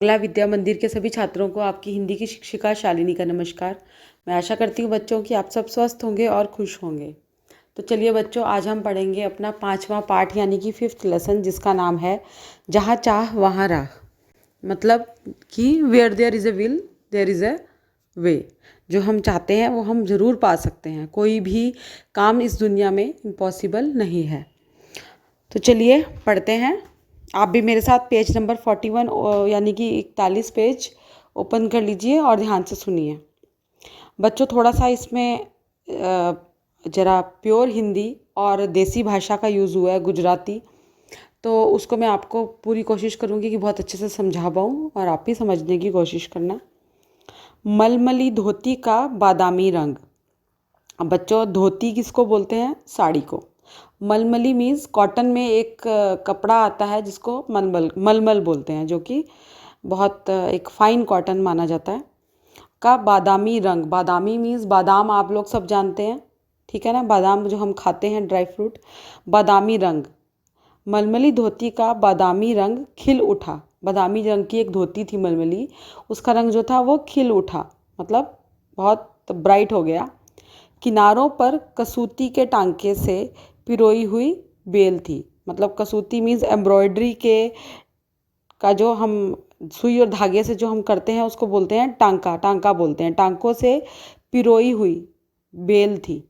बांग्ला विद्या मंदिर के सभी छात्रों को आपकी हिंदी की शिक्षिका शालिनी का नमस्कार। मैं आशा करती हूँ बच्चों कि आप सब स्वस्थ होंगे और खुश होंगे। तो चलिए बच्चों, आज हम पढ़ेंगे अपना 5वां पाठ यानी कि 5th लेसन, जिसका नाम है जहाँ चाह वहाँ राह। मतलब कि where there is a will there is a way. जो हम चाहते हैं वो हम ज़रूर पा सकते हैं। कोई भी काम इस दुनिया में इम्पॉसिबल नहीं है। तो चलिए पढ़ते हैं। आप भी मेरे साथ पेज नंबर 41 यानी कि 41 पेज ओपन कर लीजिए और ध्यान से सुनिए। बच्चों, थोड़ा सा इसमें ज़रा प्योर हिंदी और देसी भाषा का यूज़ हुआ है, गुजराती। तो उसको मैं आपको पूरी कोशिश करूँगी कि बहुत अच्छे से समझा पाऊँ और आप भी समझने की कोशिश करना। मलमली धोती का बादामी रंग। अब बच्चों, धोती किसको बोलते हैं? साड़ी को। मलमली मीन्स कॉटन में एक कपड़ा आता है जिसको मलमल बोलते हैं, जो कि बहुत एक फाइन कॉटन माना जाता है। का बादामी रंग। बादामी मीन्स बादाम, आप लोग सब जानते हैं, ठीक है ना? बादाम जो हम खाते हैं, ड्राई फ्रूट। बादामी रंग। मलमली धोती का बादामी रंग खिल उठा। बादामी रंग की एक धोती थी मलमली, उसका रंग जो था वो खिल उठा, मतलब बहुत ब्राइट हो गया। किनारों पर कसूती के टांके से पिरोई हुई बेल थी। मतलब कसूती मीन्स एम्ब्रॉयडरी के का जो हम सुई और धागे से जो हम करते हैं उसको बोलते हैं टांका। टांका बोलते हैं। टांकों से पिरोई हुई बेल थी।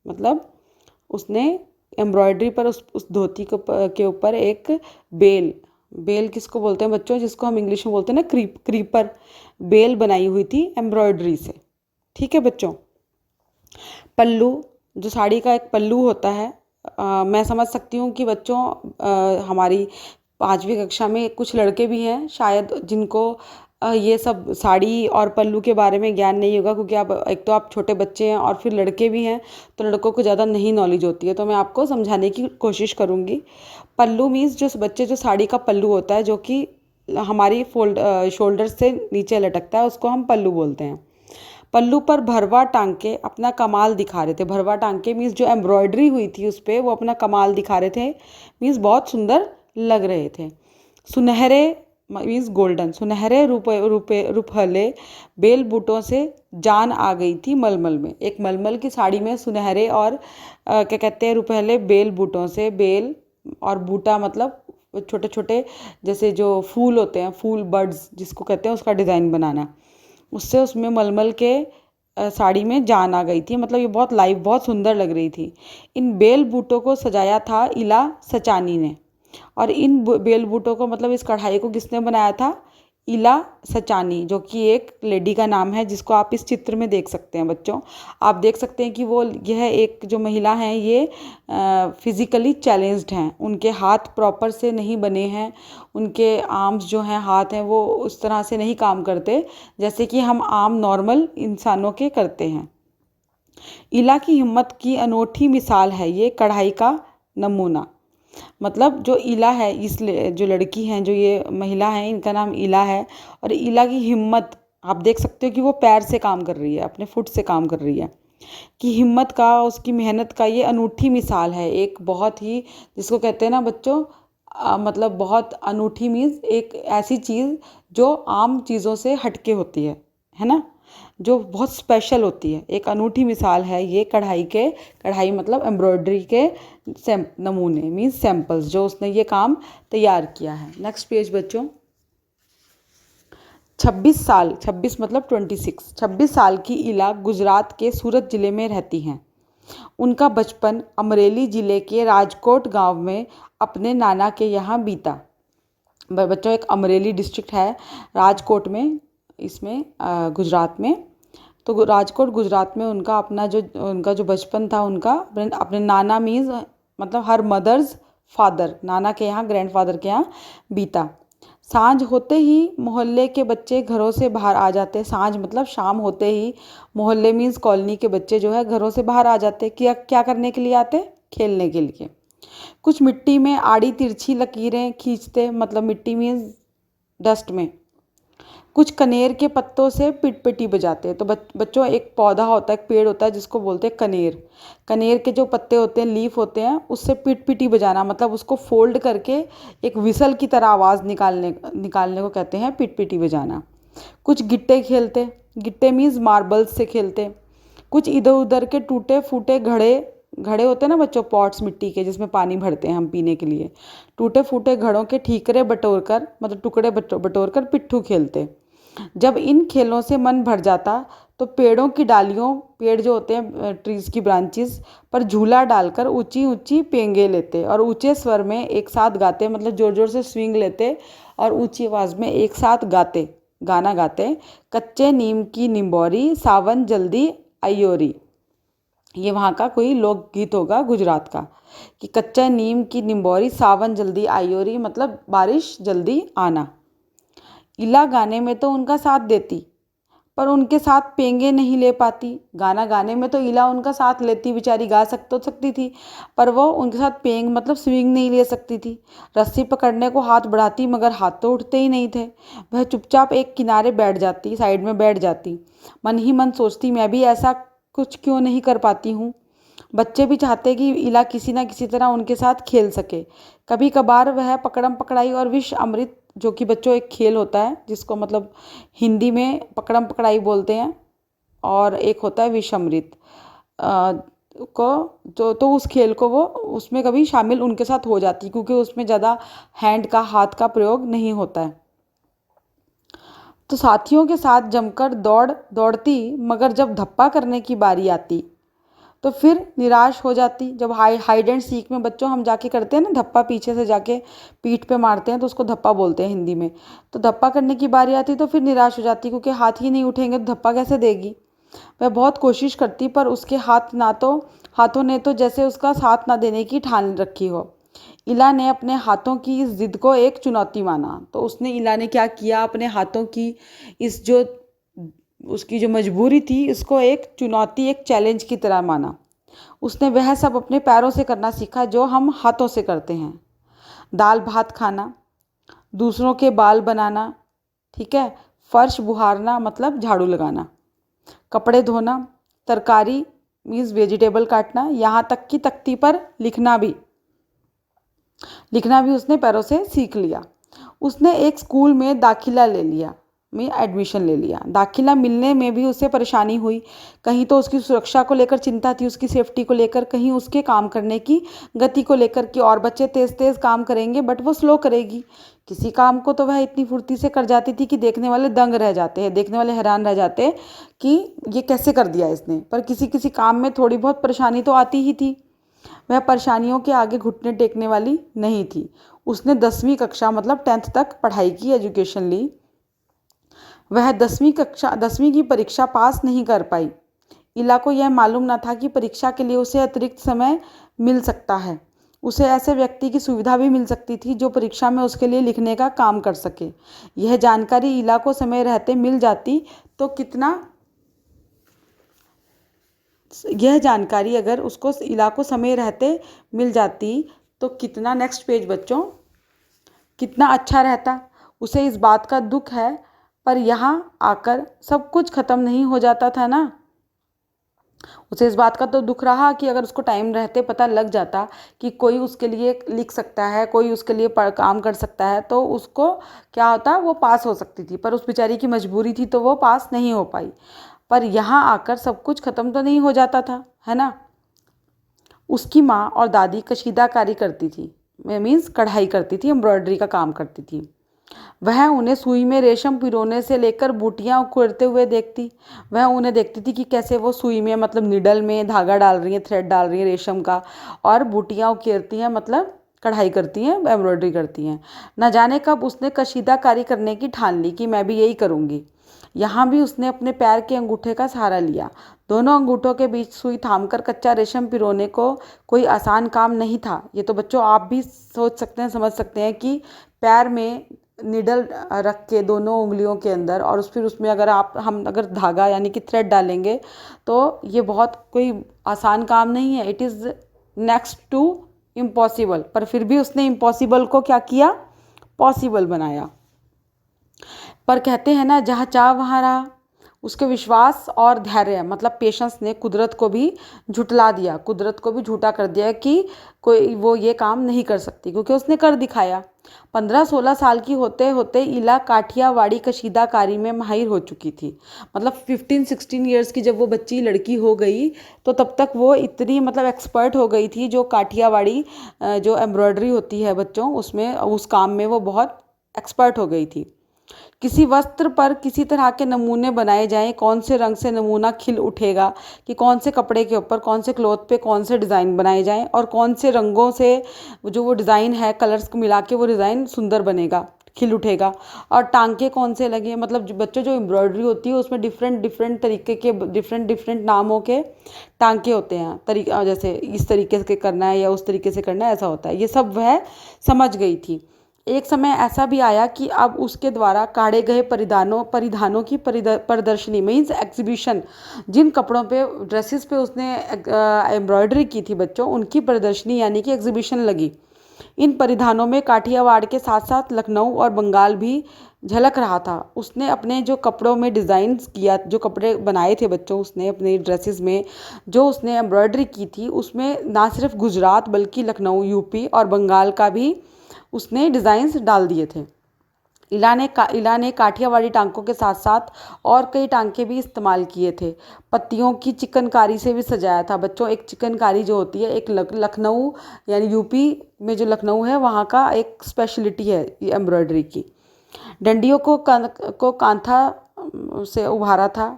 मतलब उसने एम्ब्रॉयडरी पर उस धोती के ऊपर एक बेल। बेल किसको बोलते हैं बच्चों? जिसको हम इंग्लिश में बोलते हैं ना, क्रीपर। बेल बनाई हुई थी एम्ब्रॉयडरी से। ठीक है बच्चों। पल्लू, जो साड़ी का एक पल्लू होता है। मैं समझ सकती हूँ कि बच्चों, हमारी 5वीं कक्षा में कुछ लड़के भी हैं शायद जिनको ये सब साड़ी और पल्लू के बारे में ज्ञान नहीं होगा, क्योंकि आप एक तो आप छोटे बच्चे हैं और फिर लड़के भी हैं, तो लड़कों को ज़्यादा नहीं नॉलेज होती है। तो मैं आपको समझाने की कोशिश करूँगी। पल्लू मीन्स जो बच्चे, जो साड़ी का पल्लू होता है जो कि हमारी शोल्डर से नीचे लटकता है, उसको हम पल्लू बोलते हैं। पल्लू पर भरवा टांके अपना कमाल दिखा रहे थे। भरवा टांके मीन्स जो एम्ब्रॉयडरी हुई थी उस पर, वो अपना कमाल दिखा रहे थे, मीन्स बहुत सुंदर लग रहे थे। सुनहरे मीन्स गोल्डन। सुनहरे रुपहले बेल बूटों से जान आ गई थी मलमल में। एक मलमल की साड़ी में सुनहरे और क्या कहते हैं, रुपहले बेल बूटों से। बेल और बूटा मतलब छोटे छोटे जैसे जो फूल होते हैं, फूल बर्ड्स जिसको कहते हैं, उसका डिज़ाइन बनाना। उससे उसमें मलमल के साड़ी में जान आ गई थी। मतलब ये बहुत लाइव, बहुत सुंदर लग रही थी। इन बेल बूटों को सजाया था इला सचानी ने। और इन बेल बूटों को, मतलब इस कढ़ाई को किसने बनाया था? इला सचानी, जो कि एक लेडी का नाम है, जिसको आप इस चित्र में देख सकते हैं बच्चों। आप देख सकते हैं कि वो, यह एक जो महिला हैं, ये फिज़िकली चैलेंज्ड हैं। उनके हाथ प्रॉपर से नहीं बने हैं। उनके आर्म्स जो हैं, हाथ हैं, वो उस तरह से नहीं काम करते जैसे कि हम आम नॉर्मल इंसानों के करते हैं। इला की हिम्मत की अनोखी मिसाल है ये कढ़ाई का नमूना। मतलब जो इला है, इस जो लड़की हैं, जो ये महिला है, इनका नाम इला है। और इला की हिम्मत आप देख सकते हो कि वो पैर से काम कर रही है, अपने फुट से काम कर रही है। कि हिम्मत का, उसकी मेहनत का ये अनूठी मिसाल है। एक बहुत ही, जिसको कहते हैं ना बच्चों, मतलब बहुत अनूठी मीन्स एक ऐसी चीज़ जो आम चीज़ों से हटके होती है ना, जो बहुत स्पेशल होती है। एक अनूठी मिसाल है ये कढ़ाई मतलब एम्ब्रॉयडरी के नमूने मीन्स सैम्पल्स, जो उसने ये काम तैयार किया है। नेक्स्ट पेज बच्चों। 26 मतलब 26 साल की इला गुजरात के सूरत ज़िले में रहती हैं। उनका बचपन अमरेली ज़िले के राजकोट गांव में अपने नाना के यहाँ बीता। बच्चों, एक अमरेली डिस्ट्रिक्ट है राजकोट में, इसमें गुजरात में। तो राजकोट गुजरात में उनका जो बचपन था, उनका अपने नाना मीन्स मतलब हर मदर्स फादर, नाना के यहाँ, ग्रैंडफादर के यहाँ बीता। सांझ होते ही मोहल्ले के बच्चे घरों से बाहर आ जाते। सांझ मतलब शाम होते ही मोहल्ले मीन्स कॉलोनी के बच्चे जो है घरों से बाहर आ जाते। क्या करने के लिए आते? खेलने के लिए। कुछ मिट्टी में आड़ी तिरछी लकीरें खींचते। मतलब मिट्टी मीन्स डस्ट में कुछ कनेर के पत्तों से पिटपिटी बजाते हैं। तो बच्चों एक पौधा होता है, एक पेड़ होता है जिसको बोलते हैं कनेर। कनेर के जो पत्ते होते हैं, लीफ होते हैं, उससे पिटपिटी बजाना मतलब उसको फोल्ड करके एक विसल की तरह आवाज़ निकालने को कहते हैं पिटपिटी बजाना। कुछ गिट्टे खेलते, गिट्टे मीन्स मार्बल्स से खेलते। कुछ इधर उधर के टूटे फूटे घड़े, घड़े होते हैं ना बच्चों, पॉट्स मिट्टी के जिसमें पानी भरते हैं हम पीने के लिए, टूटे फूटे घड़ों के ठीकरे बटोर कर मतलब टुकड़े बटोर कर पिट्ठू खेलते। जब इन खेलों से मन भर जाता तो पेड़ों की डालियों, पेड़ जो होते हैं ट्रीज़ की ब्रांचेस पर झूला डालकर ऊंची ऊंची पेंगे लेते और ऊंचे स्वर में एक साथ गाते, मतलब जोर जोर से स्विंग लेते और ऊंची आवाज़ में एक साथ गाते, गाना गाते। कच्चे नीम की निंबोरी सावन जल्दी आयोरी, ये वहाँ का कोई लोकगीत होगा गुजरात का, कि कच्चा नीम की निंबोरी सावन जल्दी आयोरी मतलब बारिश जल्दी आना। इला गाने में तो उनका साथ देती पर उनके साथ पेंगे नहीं ले पाती। गाना गाने में तो इला उनका साथ लेती, बेचारी गा सकती थी, पर वो उनके साथ पेंग मतलब स्विंग नहीं ले सकती थी। रस्सी पकड़ने को हाथ बढ़ाती मगर हाथ तो उठते ही नहीं थे। वह चुपचाप एक किनारे बैठ जाती, साइड में बैठ जाती। मन ही मन सोचती, मैं भी ऐसा कुछ क्यों नहीं कर पाती हूँ। बच्चे भी चाहते कि इला किसी न किसी तरह उनके साथ खेल सके। कभी कभार वह पकड़म पकड़ाई और विष अमृत, जो कि बच्चों एक खेल होता है जिसको मतलब हिंदी में पकड़म पकड़ाई बोलते हैं, और एक होता है विष अमृत को, तो उस खेल को वो उसमें कभी शामिल उनके साथ हो जाती क्योंकि उसमें ज़्यादा हैंड का, हाथ का प्रयोग नहीं होता है। तो साथियों के साथ जमकर दौड़ती मगर जब धप्पा करने की बारी आती तो फिर निराश हो जाती। जब हाइड एंड सीक में बच्चों हम जाके करते हैं ना धप्पा, पीछे से जाके पीठ पे मारते हैं तो उसको धप्पा बोलते हैं हिंदी में। तो धप्पा करने की बारी आती तो फिर निराश हो जाती क्योंकि हाथ ही नहीं उठेंगे तो धप्पा कैसे देगी। वह बहुत कोशिश करती पर उसके हाथों ने तो जैसे उसका साथ ना देने की ठान रखी हो। इला ने अपने हाथों की इस जिद को एक चुनौती माना। तो उसने, इला ने क्या किया, अपने हाथों की इस जो उसकी जो मजबूरी थी इसको एक चुनौती, एक चैलेंज की तरह माना। उसने वह सब अपने पैरों से करना सीखा जो हम हाथों से करते हैं। दाल भात खाना, दूसरों के बाल बनाना, ठीक है, फर्श बुहारना मतलब झाड़ू लगाना, कपड़े धोना, तरकारी मीन्स वेजिटेबल काटना, यहाँ तक कि तख्ती पर लिखना भी उसने पैरों से सीख लिया। उसने एक स्कूल में एडमिशन ले लिया। दाखिला मिलने में भी उसे परेशानी हुई। कहीं तो उसकी सुरक्षा को लेकर चिंता थी, उसकी सेफ्टी को लेकर, कहीं उसके काम करने की गति को लेकर कि और बच्चे तेज़ तेज़ काम करेंगे बट वो स्लो करेगी। किसी काम को तो वह इतनी फुर्ती से कर जाती थी कि देखने वाले दंग रह जाते हैं, देखने वाले हैरान रह जाते हैं कि ये कैसे कर दिया इसने। पर किसी किसी काम में थोड़ी बहुत परेशानी तो आती ही थी। वह परेशानियों के आगे घुटने टेकने वाली नहीं थी। उसने 10वीं कक्षा मतलब 10th तक पढ़ाई की, एजुकेशन ली। वह 10वीं की परीक्षा पास नहीं कर पाई। इला को यह मालूम न था कि परीक्षा के लिए उसे अतिरिक्त समय मिल सकता है। उसे ऐसे व्यक्ति की सुविधा भी मिल सकती थी जो परीक्षा में उसके लिए लिखने का काम कर सके। यह जानकारी इला को समय रहते मिल जाती तो कितना, यह जानकारी अगर उसको इला को समय रहते मिल जाती तो कितना, नेक्स्ट पेज बच्चों, कितना अच्छा रहता। उसे इस बात का दुख है पर यहाँ आकर सब कुछ खत्म नहीं हो जाता था ना। उसे इस बात का तो दुख रहा कि अगर उसको टाइम रहते पता लग जाता कि कोई उसके लिए लिख सकता है, कोई उसके लिए काम कर सकता है, तो उसको क्या होता, वो पास हो सकती थी। पर उस बेचारी की मजबूरी थी तो वो पास नहीं हो पाई। पर यहाँ आकर सब कुछ खत्म तो नहीं हो जाता था, है ना। उसकी माँ और दादी कशीदाकारी करती थी, मीन्स कढ़ाई करती थी, एम्ब्रॉयडरी का काम करती थी। वह उन्हें सुई में रेशम पिरोने से लेकर बूटियाँ उकेरते हुए देखती। वह उन्हें देखती थी कि कैसे वो सुई में मतलब निडल में धागा डाल रही हैं, थ्रेड डाल रही हैं रेशम का, और बूटियाँ उकेरती हैं मतलब कढ़ाई करती हैं, एम्ब्रॉयडरी करती हैं। न जाने कब उसने कशीदाकारी करने की ठान ली कि मैं भी यही करूँगी। यहाँ भी उसने अपने पैर के अंगूठे का सहारा लिया। दोनों अंगूठों के बीच सुई थामकर कच्चा रेशम पिरोने को कोई आसान काम नहीं था। ये तो बच्चों आप भी सोच सकते हैं, समझ सकते हैं कि पैर में निडल रख के दोनों उंगलियों के अंदर, और फिर उसमें अगर धागा यानी कि थ्रेड डालेंगे तो ये बहुत कोई आसान काम नहीं है। It is next to impossible. पर फिर भी उसने इम्पॉसिबल को क्या किया, पॉसिबल बनाया। पर कहते हैं ना, जहाँ चाह वहाँ राह। उसके विश्वास और धैर्य मतलब पेशेंस ने कुदरत को भी झुटला दिया, कुदरत को भी झूठा कर दिया कि कोई वो ये काम नहीं कर सकती, क्योंकि उसने कर दिखाया। 15-16 साल की होते होते इला काठियावाड़ी कशीदाकारी में माहिर हो चुकी थी। मतलब 15-16 ईयर्स की जब वो बच्ची लड़की हो गई, तो तब तक वो इतनी मतलब एक्सपर्ट हो गई थी, जो काठियावाड़ी जो एम्ब्रॉयडरी होती है बच्चों, उसमें उस काम में वो बहुत एक्सपर्ट हो गई थी। किसी वस्त्र पर किसी तरह के नमूने बनाए जाएं, कौन से रंग से नमूना खिल उठेगा, कि कौन से कपड़े के ऊपर कौन से क्लॉथ पे कौन से डिज़ाइन बनाए जाएं, और कौन से रंगों से जो वो डिज़ाइन है कलर्स को मिला के वो डिज़ाइन सुंदर बनेगा, खिल उठेगा। और टांके कौन से लगे, मतलब बच्चों जो एम्ब्रॉयडरी होती है उसमें डिफरेंट डिफरेंट तरीके के डिफरेंट डिफरेंट नामों के टांके होते हैं, तरीका जैसे इस तरीके से करना है या उस तरीके से करना है, ऐसा होता है। ये सब वह समझ गई थी। एक समय ऐसा भी आया कि अब उसके द्वारा काढ़े गए परिधानों की प्रदर्शनी मीन्स एग्जीबिशन, जिन कपड़ों पे ड्रेसेस पे उसने एम्ब्रॉयडरी की थी बच्चों, उनकी प्रदर्शनी यानी कि एग्जीबिशन लगी। इन परिधानों में काठियावाड़ के साथ साथ लखनऊ और बंगाल भी झलक रहा था। उसने अपने जो कपड़ों में डिज़ाइन किया, जो कपड़े बनाए थे बच्चों उसने अपने ड्रेसेस में, जो उसने एम्ब्रॉयडरी की थी, उसमें ना सिर्फ गुजरात बल्कि लखनऊ, यूपी और बंगाल का भी उसने डिज़ाइंस डाल दिए थे। इला ने काठियावाड़ी टांकों के साथ साथ और कई टांके भी इस्तेमाल किए थे। पत्तियों की चिकनकारी से भी सजाया था बच्चों। एक चिकनकारी जो होती है, एक लखनऊ यानी यूपी में जो लखनऊ है वहाँ का एक स्पेशलिटी है ये एम्ब्रॉयडरी की। डंडियों को कांथा से उभारा था।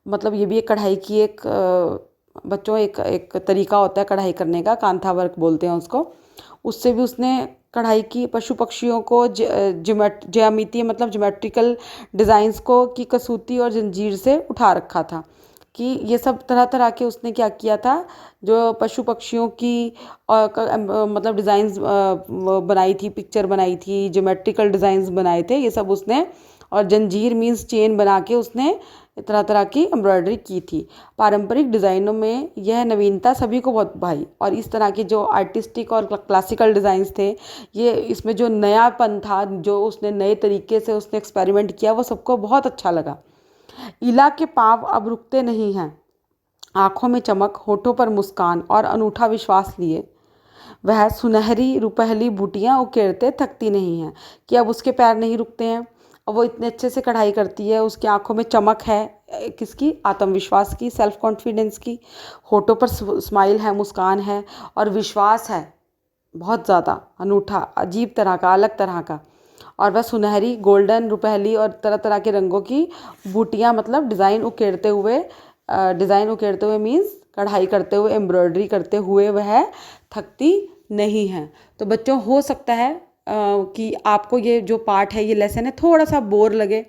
मतलब ये भी एक कढ़ाई की एक बच्चों एक एक तरीका होता है कढ़ाई करने का, कांथा वर्क बोलते हैं उसको। उससे भी उसने कढ़ाई की। पशु पक्षियों को ज्यामितीय मतलब ज्योमेट्रिकल डिज़ाइंस को की कसूती और जंजीर से उठा रखा था, कि ये सब तरह तरह के उसने क्या किया था, जो पशु पक्षियों की मतलब डिज़ाइंस बनाई थी, पिक्चर बनाई थी, ज्योमेट्रिकल डिज़ाइंस बनाए थे, ये सब उसने। और जंजीर मीन्स चेन बना के उसने तरह तरह की एम्ब्रॉयडरी की थी। पारंपरिक डिज़ाइनों में यह नवीनता सभी को बहुत भाई, और इस तरह के जो आर्टिस्टिक और क्लासिकल डिज़ाइंस थे, ये इसमें जो नयापन था, जो उसने नए तरीके से उसने एक्सपेरिमेंट किया, वो सबको बहुत अच्छा लगा। इला के पाँव अब रुकते नहीं हैं। आँखों में चमक, होठों पर मुस्कान और अनूठा विश्वास लिए वह सुनहरी रुपहली बूटियाँ उकेरते थकती नहीं हैं, कि अब उसके पैर नहीं रुकते हैं। और वो इतने अच्छे से कढ़ाई करती है, उसकी आंखों में चमक है, किसकी, आत्मविश्वास की, सेल्फ कॉन्फिडेंस की। होठों पर स्माइल है, मुस्कान है, और विश्वास है बहुत ज़्यादा अनूठा, अजीब तरह का, अलग तरह का। और वह सुनहरी, गोल्डन, रुपहली और तरह तरह के रंगों की बूटियाँ मतलब डिज़ाइन उकेरते हुए मीन्स कढ़ाई करते हुए, एम्ब्रॉयडरी करते हुए वह थकती नहीं है। तो बच्चों, हो सकता है कि आपको ये जो पार्ट है, ये लेसन है, थोड़ा सा बोर लगे,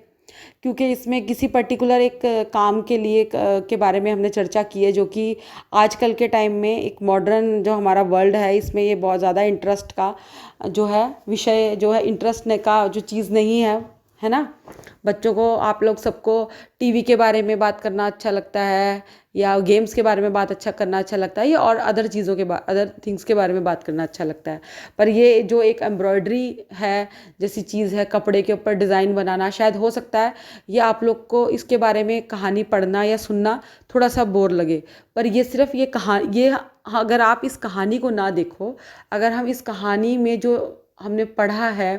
क्योंकि इसमें किसी पर्टिकुलर एक काम के लिए के बारे में हमने चर्चा की है, जो कि आजकल के टाइम में एक मॉडर्न जो हमारा वर्ल्ड है, इसमें ये बहुत ज़्यादा इंटरेस्ट का जो है विषय, जो है इंटरेस्ट का जो चीज़ नहीं है ना। बच्चों को, आप लोग सबको टीवी के बारे में बात करना अच्छा लगता है, या गेम्स के बारे में बात अच्छा करना अच्छा लगता है, या और अदर चीज़ों के अदर थिंग्स के बारे में बात करना अच्छा लगता है। पर ये जो एक एम्ब्रॉयडरी है जैसी चीज़ है, कपड़े के ऊपर डिज़ाइन बनाना, शायद हो सकता है ये आप लोग को इसके बारे में कहानी पढ़ना या सुनना थोड़ा सा बोर लगे। पर ये सिर्फ ये अगर आप इस कहानी को ना देखो, अगर हम इस कहानी में जो हमने पढ़ा है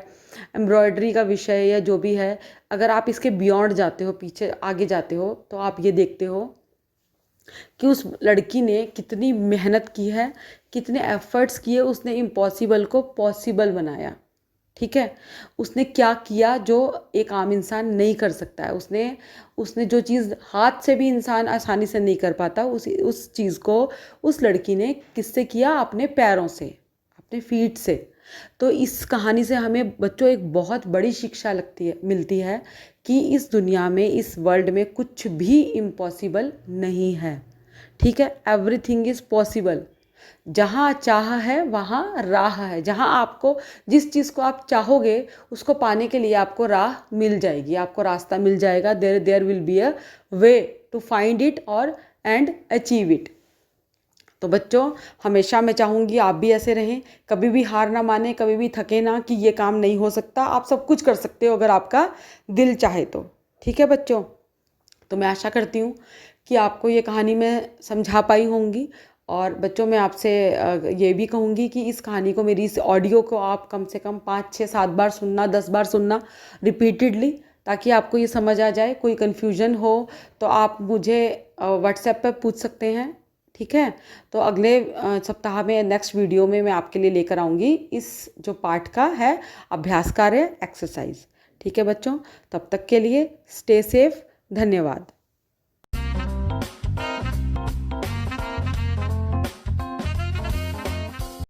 एम्ब्रॉयडरी का विषय या जो भी है, अगर आप इसके बियॉन्ड जाते हो, पीछे आगे जाते हो, तो आप ये देखते हो कि उस लड़की ने कितनी मेहनत की है, कितने एफर्ट्स किए, उसने इम्पॉसिबल को पॉसिबल बनाया। ठीक है, उसने क्या किया जो एक आम इंसान नहीं कर सकता है। उसने जो चीज़ हाथ से भी इंसान आसानी से नहीं कर पाता, उस चीज़ को उस लड़की ने किससे किया, अपने पैरों से, अपने फीट से। तो इस कहानी से हमें बच्चों एक बहुत बड़ी शिक्षा मिलती है कि इस दुनिया में, इस वर्ल्ड में कुछ भी इम्पॉसिबल नहीं है। ठीक है, एवरीथिंग इज़ पॉसिबल। जहाँ चाह है वहाँ राह है। जहाँ आपको, जिस चीज़ को आप चाहोगे उसको पाने के लिए आपको राह मिल जाएगी, आपको रास्ता मिल जाएगा। There will be a way to find it और एंड अचीव इट। तो बच्चों, हमेशा मैं चाहूँगी आप भी ऐसे रहें, कभी भी हार ना माने, कभी भी थके ना कि ये काम नहीं हो सकता। आप सब कुछ कर सकते हो अगर आपका दिल चाहे तो। ठीक है बच्चों? तो मैं आशा करती हूँ कि आपको ये कहानी मैं समझा पाई होंगी। और बच्चों, मैं आपसे ये भी कहूँगी कि इस कहानी को, मेरी इस ऑडियो को आप कम से कम 5, 6, 7 बार सुनना, 10 बार सुनना रिपीटेडली, ताकि आपको ये समझ आ जाए। कोई कन्फ्यूजन हो तो आप मुझे व्हाट्सएप पर पूछ सकते हैं। ठीक है? तो अगले सप्ताह में, नेक्स्ट वीडियो में मैं आपके लिए लेकर आऊँगी इस जो पाठ का है अभ्यास कार्य, एक्सरसाइज। ठीक है बच्चों? तब तक के लिए स्टे सेफ। धन्यवाद।